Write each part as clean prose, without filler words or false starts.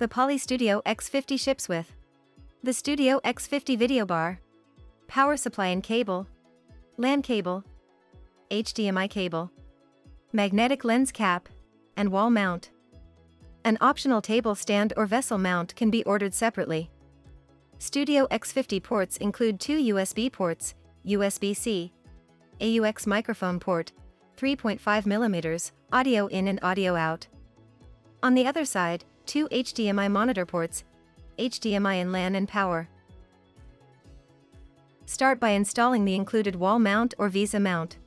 The Poly Studio X50 ships with the Studio X50 video bar, power supply and cable, LAN cable, HDMI cable, magnetic lens cap, and wall mount. An optional table stand or vessel mount can be ordered separately. Studio X50 ports include two USB ports, USB-C, AUX microphone port, 3.5mm, audio in and audio out. On the other side, two HDMI monitor ports, HDMI and LAN and power. Start by installing the included wall mount or VESA mount.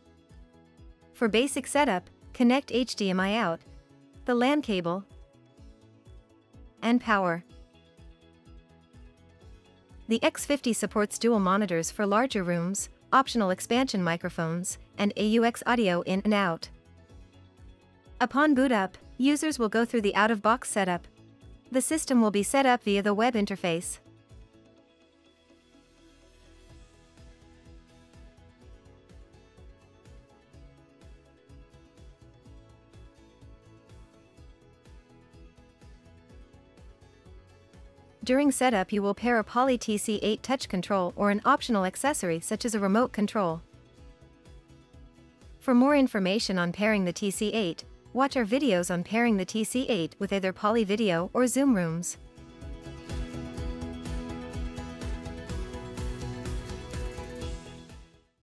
For basic setup, connect HDMI out, the LAN cable, and power. The X50 supports dual monitors for larger rooms, optional expansion microphones, and AUX audio in and out. Upon boot up, users will go through the out-of-box setup. The system will be set up via the web interface. During setup you will pair a Poly TC8 touch control or an optional accessory such as a remote control. For more information on pairing the TC8, watch our videos on pairing the TC8 with either Poly Video or Zoom Rooms.